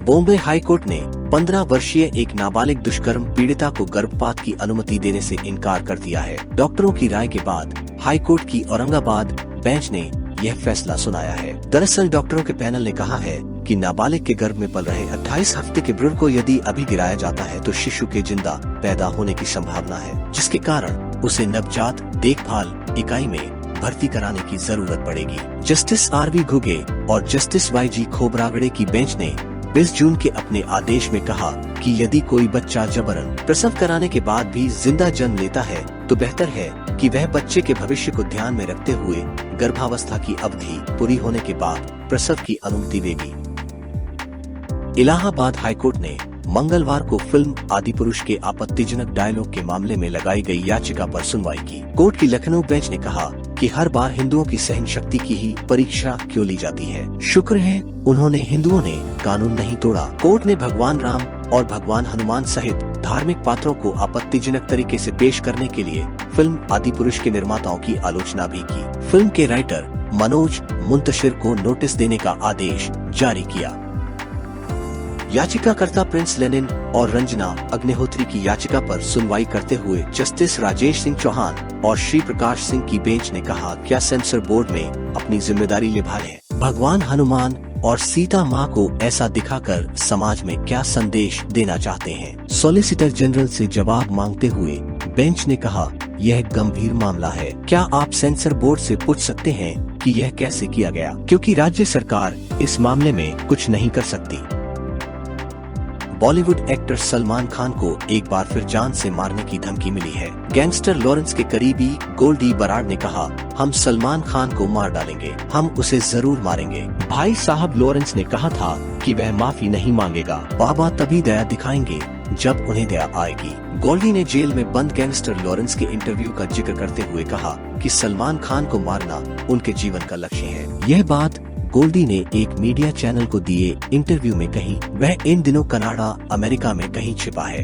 Bombay high court ने 15 वर्षीय एक नाबालिग दुष्कर्म पीड़िता को गर्भपात की अनुमति देने से इनकार कर दिया है। डॉक्टरों की राय के बाद हाईकोर्ट की औरंगाबाद बेंच ने यह फैसला सुनाया है। दरअसल डॉक्टरों के पैनल ने कहा है कि नाबालिग के गर्भ में पल रहे 28 हफ्ते के भ्रूण को यदि अभी गिराया जाता है तो शिशु के जिंदा पैदा होने की संभावना है, जिसके कारण उसे नवजात देखभाल इकाई में भर्ती कराने की जरूरत पड़ेगी। Justice RV. घुगे और जस्टिस वाई.जी. खोबरागड़े की बेंच ने 20 जून के अपने आदेश में कहा कि यदि कोई बच्चा जबरन प्रसव कराने के बाद भी जिंदा जन्म लेता है तो बेहतर है कि वह बच्चे के भविष्य को ध्यान में रखते हुए गर्भावस्था की अवधि पूरी होने के बाद प्रसव की अनुमति देगी। इलाहाबाद हाईकोर्ट ने मंगलवार को फिल्म आदिपुरुष के आपत्तिजनक डायलॉग के मामले में लगाई गई याचिका पर सुनवाई की। कोर्ट की लखनऊ बेंच ने कहा कि हर बार हिंदुओं की सहन शक्ति की ही परीक्षा क्यों ली जाती है। शुक्र है उन्होंने हिंदुओं ने कानून नहीं तोड़ा। कोर्ट ने भगवान राम और भगवान हनुमान सहित धार्मिक पात्रों को आपत्तिजनक तरीके से पेश करने के लिए फिल्म आदिपुरुष के निर्माताओं की आलोचना भी की। फिल्म के राइटर मनोज मुंतशिर को नोटिस देने का आदेश जारी किया। याचिकाकर्ता प्रिंस लेनिन और रंजना अग्निहोत्री की याचिका पर सुनवाई करते हुए जस्टिस राजेश सिंह चौहान और श्री प्रकाश सिंह की बेंच ने कहा, क्या सेंसर बोर्ड ने अपनी जिम्मेदारी निभा है? भगवान हनुमान और सीता माँ को ऐसा दिखाकर समाज में क्या संदेश देना चाहते हैं? सॉलिसिटर जनरल से जवाब मांगते हुए बेंच ने कहा, यह गंभीर मामला है। क्या आप सेंसर बोर्ड से पूछ सकते हैं कि यह कैसे किया गया, क्योंकि राज्य सरकार इस मामले में कुछ नहीं कर सकती। बॉलीवुड एक्टर सलमान खान को एक बार फिर जान से मारने की धमकी मिली है। गैंगस्टर लॉरेंस के करीबी गोल्डी बराड़ ने कहा, हम सलमान खान को मार डालेंगे, हम उसे जरूर मारेंगे। भाई साहब लॉरेंस ने कहा था कि वह माफी नहीं मांगेगा, बाबा तभी दया दिखाएंगे जब उन्हें दया आएगी। गोल्डी ने जेल में बंद गैंगस्टर लॉरेंस के इंटरव्यू का जिक्र करते हुए कहा कि सलमान खान को मारना उनके जीवन का लक्ष्य है। यह बात गोल्डी ने एक मीडिया चैनल को दिए इंटरव्यू में कही। वह इन दिनों कनाडा अमेरिका में कहीं छिपा है।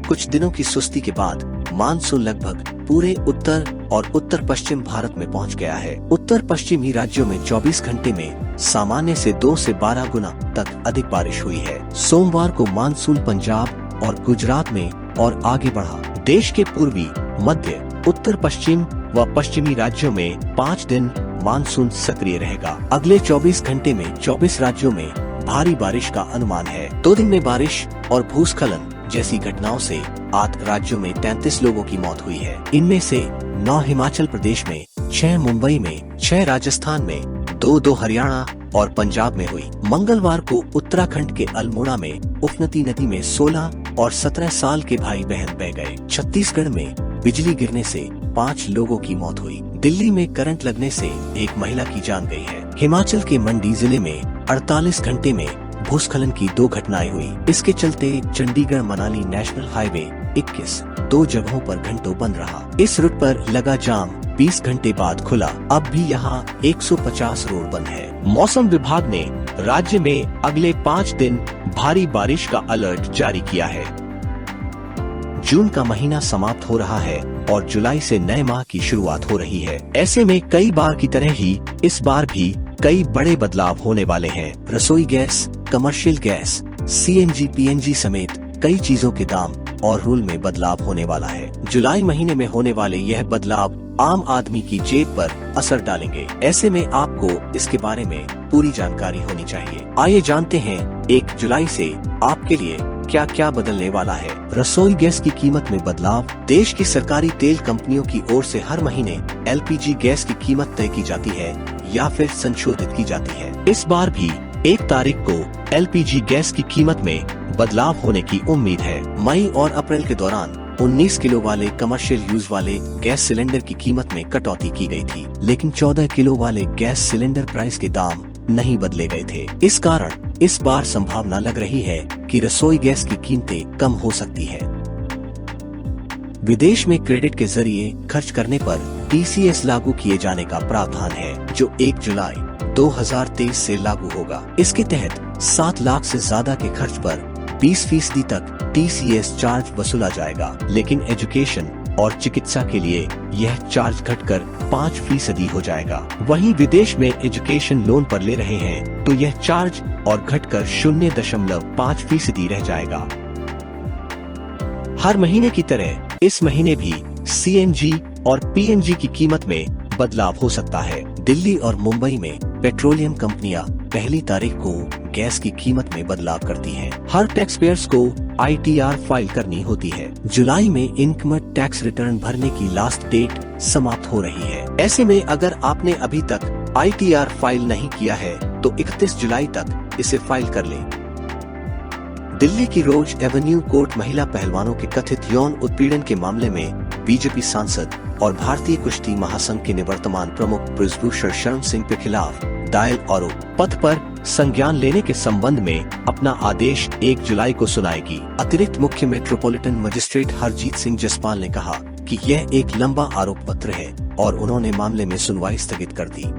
कुछ दिनों की सुस्ती के बाद मानसून लगभग पूरे उत्तर और उत्तर पश्चिम भारत में पहुंच गया है। उत्तर पश्चिमी राज्यों में 24 घंटे में सामान्य से 2 से 12 गुना तक अधिक बारिश हुई है। सोमवार को मानसून पंजाब और गुजरात में और आगे बढ़ा। देश के पूर्वी, मध्य, उत्तर पश्चिम व पश्चिमी राज्यों में 5 दिन मानसून सक्रिय रहेगा। अगले 24 घंटे में 24 राज्यों में भारी बारिश का अनुमान है। 2 दिन में बारिश और भूस्खलन जैसी घटनाओं से 8 राज्यों में 33 लोगों की मौत हुई है। इनमें से 9 हिमाचल प्रदेश में, 6 मुंबई में, 6 राजस्थान में, 2 हरियाणा और पंजाब में हुई। मंगलवार को उत्तराखंड के अल्मोड़ा में उफनती नदी में 16 और 17 साल के भाई बहन बह गए। छत्तीसगढ़ में बिजली गिरने से 5 लोगों की मौत हुई। दिल्ली में करंट लगने से एक महिला की जान गई है। हिमाचल के मंडी जिले में 48 घंटे में भूस्खलन की 2 घटनाएं हुई। इसके चलते चंडीगढ़ मनाली नेशनल हाईवे 21 2 जगहों पर घंटों बंद रहा। इस रूट पर लगा जाम 20 घंटे बाद खुला। अब भी यहाँ 150 रोड बंद है। मौसम विभाग ने राज्य में अगले 5 दिन भारी बारिश का अलर्ट जारी किया है। जून का महीना समाप्त हो रहा है और जुलाई से नए माह की शुरुआत हो रही है। ऐसे में कई बार की तरह ही इस बार भी कई बड़े बदलाव होने वाले हैं। रसोई gas, commercial gas, CNG, PNG समेत कई चीजों के दाम और रूल में बदलाव होने वाला है। जुलाई महीने में होने वाले यह बदलाव आम आदमी की जेब पर असर डालेंगे। ऐसे में आपको इसके बारे में पूरी जानकारी होनी चाहिए। आइए जानते हैं 1 जुलाई से आपके लिए क्या क्या बदलने वाला है। रसोई गैस की कीमत में बदलाव। देश की सरकारी तेल कंपनियों की ओर से हर महीने एलपीजी गैस की कीमत तय की जाती है या फिर संशोधित की जाती है। इस बार भी 1 तारीख को एलपीजी गैस की कीमत में बदलाव होने की उम्मीद है। मई और अप्रैल के दौरान 19 किलो वाले कमर्शियल यूज वाले गैस सिलेंडर की कीमत में कटौती की गई थी, लेकिन 14 किलो वाले गैस सिलेंडर प्राइस के दाम नहीं बदले गए थे। इस कारण इस बार संभावना लग रही है कि रसोई गैस की कीमतें कम हो सकती है। विदेश में क्रेडिट के जरिए खर्च करने पर टीसीएस लागू किए जाने का प्रावधान है, जो 1 जुलाई 2023 से लागू होगा। इसके तहत 7 लाख से ज्यादा के खर्च पर 20% तक टीसीएस चार्ज वसूला जाएगा, लेकिन एजुकेशन और चिकित्सा के लिए यह चार्ज घटकर 5% हो जाएगा। वहीं विदेश में एजुकेशन लोन पर ले रहे हैं तो यह चार्ज और घटकर 0.5% रह जाएगा। हर महीने की तरह इस महीने भी CNG और PNG की कीमत में बदलाव हो सकता है। दिल्ली और मुंबई में पेट्रोलियम कंपनियां 1 तारीख को गैस की कीमत में बदलाव करती हैं। हर टैक्स पेयर्स को ITR फाइल करनी होती है। जुलाई में इनकम टैक्स रिटर्न भरने की लास्ट डेट समाप्त हो रही है। ऐसे में अगर आपने अभी तक ITR फाइल नहीं किया है तो 31 जुलाई तक इसे फाइल कर लें। दिल्ली की रोज एवेन्यू कोर्ट महिला पहलवानों के कथित यौन उत्पीड़न के मामले में बीजेपी सांसद और भारतीय कुश्ती महासंघ के निवर्तमान प्रमुख बृजभूषण शरण सिंह के खिलाफ दायर आरोप पत्र पर संज्ञान लेने के संबंध में अपना आदेश 1 जुलाई को सुनाएगी। अतिरिक्त मुख्य मेट्रोपॉलिटन मजिस्ट्रेट हरजीत सिंह जसपाल ने कहा कि यह एक लंबा आरोप पत्र है और उन्होंने मामले में सुनवाई स्थगित कर दी।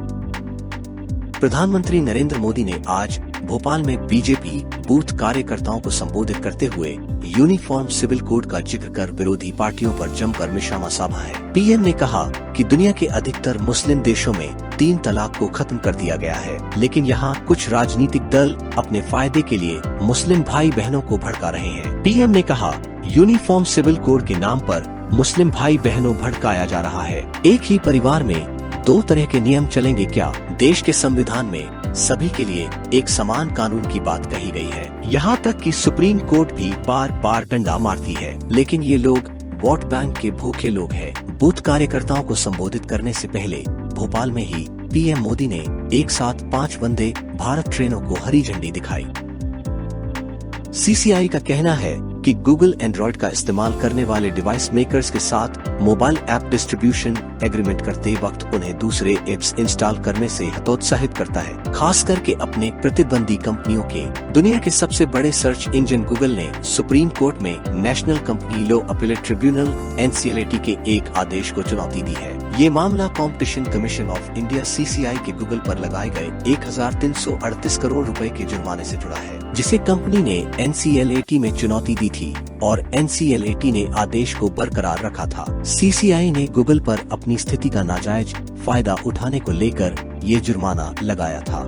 प्रधानमंत्री नरेंद्र मोदी ने आज भोपाल में बीजेपी बूथ कार्यकर्ताओं को संबोधित करते हुए यूनिफॉर्म सिविल कोड का जिक्र कर विरोधी पार्टियों पर जमकर निशाना साधा है। PM ने कहा कि दुनिया के अधिकतर मुस्लिम देशों में 3 तलाक को खत्म कर दिया गया है, लेकिन यहाँ कुछ राजनीतिक दल अपने फायदे के लिए मुस्लिम भाई बहनों को भड़का रहे हैं। PM ने कहा, यूनिफॉर्म सिविल कोड के नाम पर मुस्लिम भाई बहनों भड़काया जा रहा है। एक ही परिवार में 2 तरह के नियम चलेंगे क्या? देश के संविधान में सभी के लिए एक समान कानून की बात कही गई है। यहाँ तक कि सुप्रीम कोर्ट भी बार बार डंडा मारती है, लेकिन ये लोग वोट बैंक के भूखे लोग हैं। बूथ कार्यकर्ताओं को संबोधित करने से पहले भोपाल में ही PM मोदी ने एक साथ 5 वंदे भारत ट्रेनों को हरी झंडी दिखाई। CCI का कहना है कि गूगल एंड्रॉइड का इस्तेमाल करने वाले डिवाइस मेकर्स के साथ मोबाइल ऐप डिस्ट्रीब्यूशन एग्रीमेंट करते वक्त उन्हें दूसरे ऐप्स इंस्टॉल करने से हतोत्साहित करता है, खास करके अपने प्रतिद्वंदी कंपनियों के। दुनिया के सबसे बड़े सर्च इंजन गूगल ने सुप्रीम कोर्ट में national company law appellate tribunal NCLAT के एक आदेश को चुनौती दी है। ये मामला competition commission of India CCI के गूगल पर लगाए गए 1338 करोड़ रुपए के जुर्माने से जुड़ा है, जिसे कंपनी ने NCLAT में चुनौती दी थी और NCLAT ने आदेश को बरकरार रखा था। CCI ने गूगल पर अपनी स्थिति का नाजायज फायदा उठाने को लेकर ये जुर्माना लगाया था।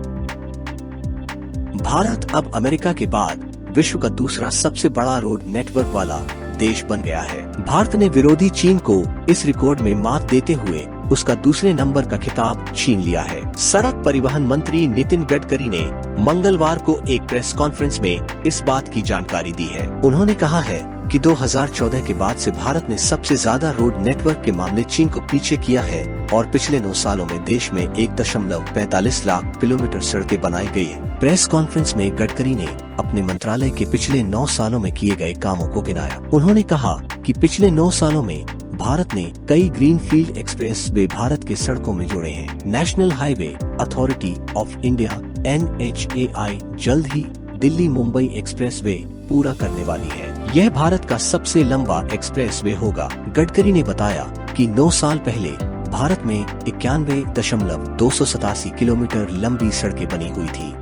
भारत अब अमेरिका के बाद विश्व का दूसरा सबसे बड़ा रोड नेटवर्क वाला देश बन गया है। भारत ने विरोधी चीन को इस रिकॉर्ड में मात देते हुए उसका दूसरे नंबर का खिताब छीन लिया है। सड़क परिवहन मंत्री नितिन गडकरी ने मंगलवार को एक प्रेस कॉन्फ्रेंस में इस बात की जानकारी दी है। उन्होंने कहा है कि 2014 के बाद से भारत ने सबसे ज्यादा रोड नेटवर्क के मामले चीन को पीछे किया है और पिछले 9 सालों में देश में 1.45 लाख किलोमीटर सड़कें बनाई गई है। प्रेस कॉन्फ्रेंस में गडकरी ने अपने मंत्रालय के पिछले 9 सालों में किए गए कामों को गिनाया। उन्होंने कहा कि पिछले 9 सालों में भारत ने कई ग्रीनफील्ड एक्सप्रेस वे भारत के सड़कों में जोड़े हैं। National highway authority of India NHAI जल्द ही दिल्ली मुंबई एक्सप्रेस वे पूरा करने वाली है। यह भारत का सबसे लंबा एक्सप्रेस वे होगा। गडकरी ने बताया कि 9 साल पहले भारत में 91.287 किलोमीटर लंबी सड़कें बनी हुई थी।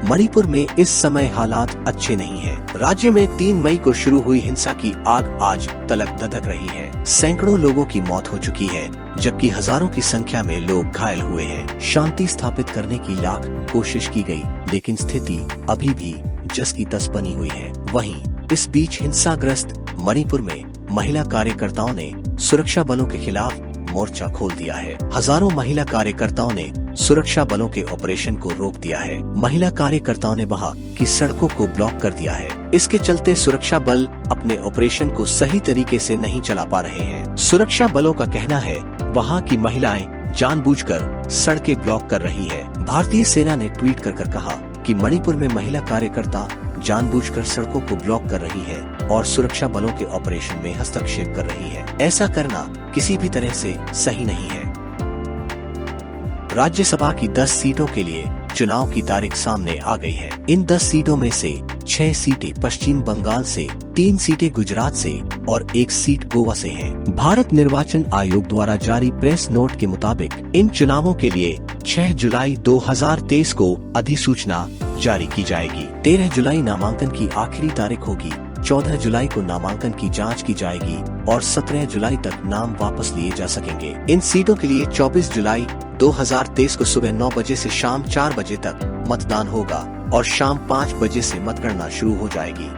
मणिपुर में इस समय हालात अच्छे नहीं हैं। राज्य में 3 मई को शुरू हुई हिंसा की आग आज तलक धधक रही है। सैकड़ों लोगों की मौत हो चुकी है, जबकि हजारों की संख्या में लोग घायल हुए हैं। शांति स्थापित करने की लाख कोशिश की गई, लेकिन स्थिति अभी भी जस की तस बनी हुई है। वहीं इस बीच हिंसाग्रस्त मणिपुर में महिला कार्यकर्ताओं ने सुरक्षा बलों के खिलाफ मोर्चा खोल दिया है। हजारों महिला कार्यकर्ताओं ने सुरक्षा बलों के ऑपरेशन को रोक दिया है। महिला कार्यकर्ताओं ने वहां की सड़कों को ब्लॉक कर दिया है। इसके चलते सुरक्षा बल अपने ऑपरेशन को सही तरीके से नहीं चला पा रहे हैं। सुरक्षा बलों का कहना है वहां की महिलाएं जानबूझकर सड़कें ब्लॉक कर रही है। भारतीय सेना ने ट्वीट कर कहा कि मणिपुर में महिला कार्यकर्ता जानबूझकर सड़कों को ब्लॉक कर रही है और सुरक्षा बलों के ऑपरेशन में हस्तक्षेप कर रही है। ऐसा करना किसी भी तरह से सही नहीं है। राज्यसभा की 10 सीटों के लिए चुनाव की तारीख सामने आ गई है। इन 10 सीटों में से 6 सीटें पश्चिम बंगाल से, 3 सीटें गुजरात से और 1 सीट गोवा से हैं। भारत निर्वाचन आयोग द्वारा जारी प्रेस नोट के मुताबिक इन चुनावों के लिए 6 जुलाई 2023 को अधिसूचना जारी की जाएगी। 13 जुलाई नामांकन की आखिरी तारीख होगी। 14 जुलाई को नामांकन की जांच की जाएगी और 17 जुलाई तक नाम वापस लिए जा सकेंगे। इन सीटों के लिए 24 जुलाई 2023 को सुबह 9 बजे से शाम 4 बजे तक मतदान होगा और शाम 5 बजे से मतगणना शुरू हो जाएगी।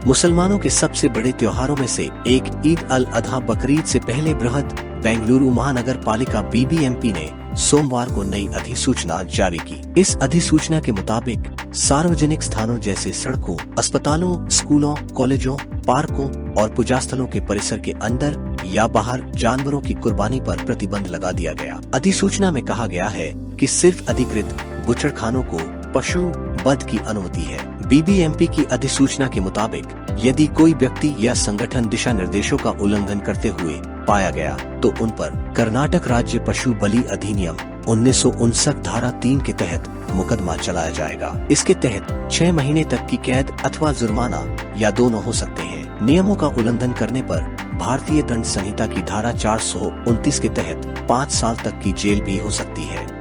मुसलमानों के सबसे बड़े त्योहारों में से एक ईद अल अधा बकरीद से पहले बृहद बेंगलुरु महानगर पालिका BBMP ने सोमवार को नई अधिसूचना जारी की। इस अधिसूचना के मुताबिक सार्वजनिक स्थानों जैसे सड़कों, अस्पतालों, स्कूलों, कॉलेजों, पार्कों और पूजा स्थलों के परिसर के अंदर या बाहर जानवरों की कुर्बानी पर प्रतिबंध लगा दिया गया। अधिसूचना में कहा गया है कि सिर्फ अधिकृत बुचड़खानों को पशु वध की अनुमति है। BBMP की अधिसूचना के मुताबिक यदि कोई व्यक्ति या संगठन दिशा निर्देशों का उल्लंघन करते हुए पाया गया तो उन पर कर्नाटक राज्य पशु बलि अधिनियम 1959 धारा 3 के तहत मुकदमा चलाया जाएगा। इसके तहत 6 महीने तक की कैद अथवा जुर्माना या दोनों हो सकते हैं। नियमों का उल्लंघन करने पर भारतीय दंड संहिता की धारा 429 के तहत 5 साल तक की जेल भी हो सकती है।